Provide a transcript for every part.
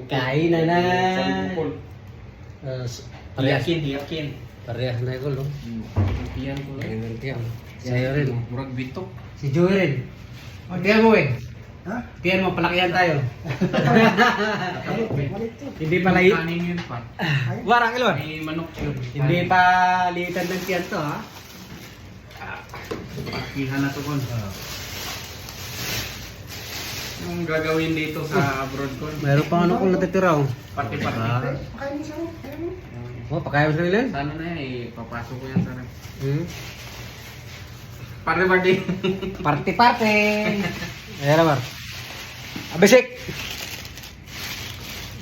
Kain na na. Hiyakin. Parehas na ko, no? Hiyan ko lang. Ayun, tiyan. Sa'yo rin. Murag bitok. Si Joey rin. O, tiyan mo eh. Ha? Tiyan mo, palakihan tayo. Hindi pala yun. Kanin yun pa. Warang ilon. May manok yun. Hindi pa liitan ng tiyan to, ha? Pakihan na to kon. Yung gagawin dito sa abroad kon. Meron pa ano kung natitira, oh. Pati-pati. Pakain mo siya. Pakain mo. Oh, pakaya mo sa nila. Sana na yan, papasok ko yan sana. Hmm. Party. Party! Ayan na, Mar. Abisik!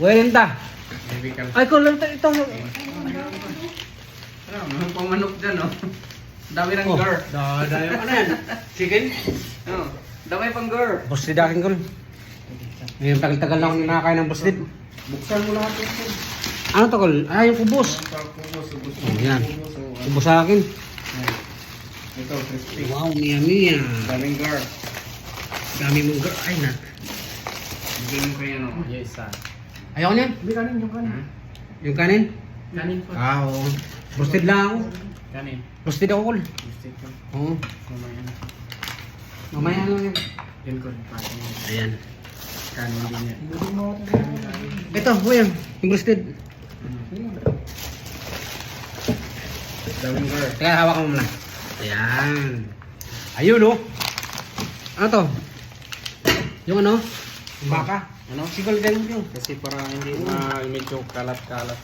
Walinta! Maybe ka. Ay, kung lang ito. Ano, may pang manok dyan, oh. Dami ng gar. Dahil ano yan? Chicken? Oh, dami pang gar. Busted akin ko. Ngayon, tagal-tagal na akong nakakain ng busted. Buksan mo lahat yung Ano to, Kol? Ah, yung kubos. Oh, yan. Kubos sa akin. Ito, crispy. Wow, miya. Daming gar. Dami mong girl. Ay, na. Bigyan mo kayo, no? Yes, Ayaw niyan. Hindi kanin, yung kanin. Yung kanin? Kanin po. Ah, oo. Busted lang ako. Kanin. Busted ako, Kol. Gusto ko. Oo. Mamaya na. Mamaya lang yan. Yun ko. Pating Ayan. kanin din yan. Hindi mo natin. Ito, kuya. Yung busted. Daming gar. Teka, hawakan mo muna. Ayan. Ayun, oh. Ano to? Yung ano? Yung baka? Ano? Sigol ganun yun. Kasi para hindi medyo kalat-kalat.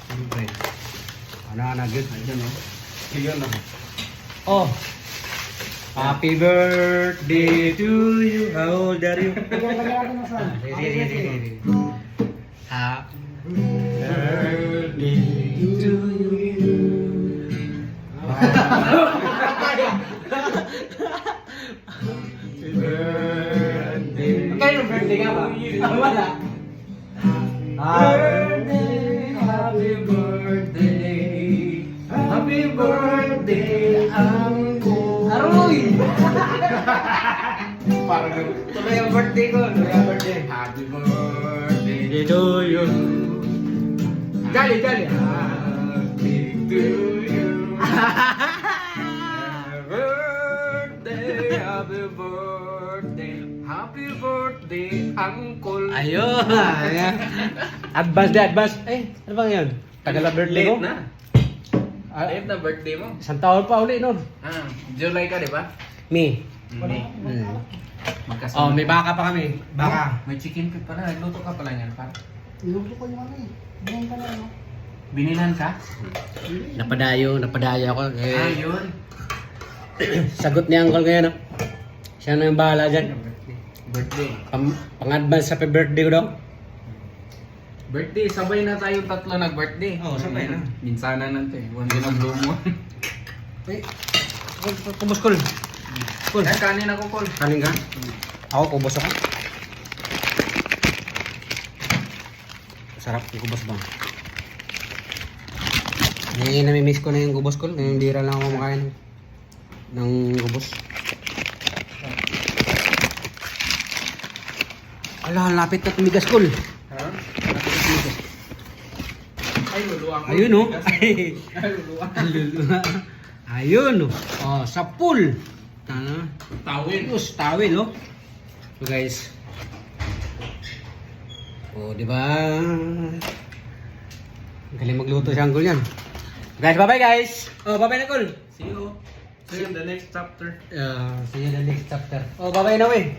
Siyempre. Ano, good. Ayun, no? Ayun, no? Oh. Happy birthday to you. How old are you? Lagyan natin ng saan. Happy birthday to you. Happy birthday. Kaya yung birthday ka ba? Wala. Happy birthday, Uncle. Aroy! Parang Tuloy ang birthday ko. Tuloy ang birthday. happy birthday To you. Jolly. happy to you. Happy birthday, Uncle. Ayun. Advance. Eh, ano bang yun? Tagal na birthday ko? Late na. Ah, Late na birthday mo. isang taon pa uli nun. July ka, di ba? Me. May. Oh, may baka pa kami. Baka. May chicken feet pala. Nagluto ka pala yan, pa. Inuto ko yung ano eh. Ngayon ka na, ano? Binilan ka? Napadayo ako. Yun. Sagot ni Uncle ngayon. No? Siya na yung bahala dyan. Birthday. Pang-advance happy birthday ko daw. Birthday, sabay na tayong tatlo nag-birthday. Oo, sabay na. Minsanan natin. One din ang blow mo. Eh, kubos kol. Kol. Kanin ako, Col. Kanin ka? Ako, kubos ako. Sarap yung kubos ba? Namimiss ko na yung kubos kol. Ngayong dira lang ako kumakain ng kubos. Ala, lapit na tumigas kol. Ha? Ay, luluwang ko. Ayun oh. Ay, luluwang. Ayun oh. Oh, sa pool. Tawin. Tawil oh. So guys. Oh, di ba? Galing magluto si Uncle yan. Guys, bye-bye guys. Oh, bye-bye na Col. See you. See you in the next chapter. See you in the next chapter. Oh, bye-bye na we.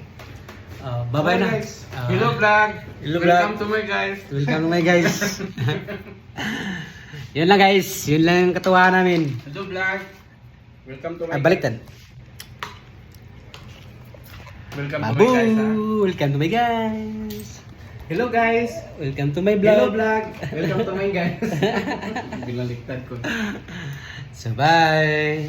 Bye-bye na. Guys. Hello vlog. Hello Welcome vlog. to my guys. Welcome my guys. Yun lang guys. Yun lang yung katuwa namin. Hello vlog. Welcome to my Ay, baliktad. Welcome to Babu! my guys. Welcome to my guys. Hello guys. Welcome to my vlog. Hello vlog. Welcome to my guys. Binaliktad ko. So bye.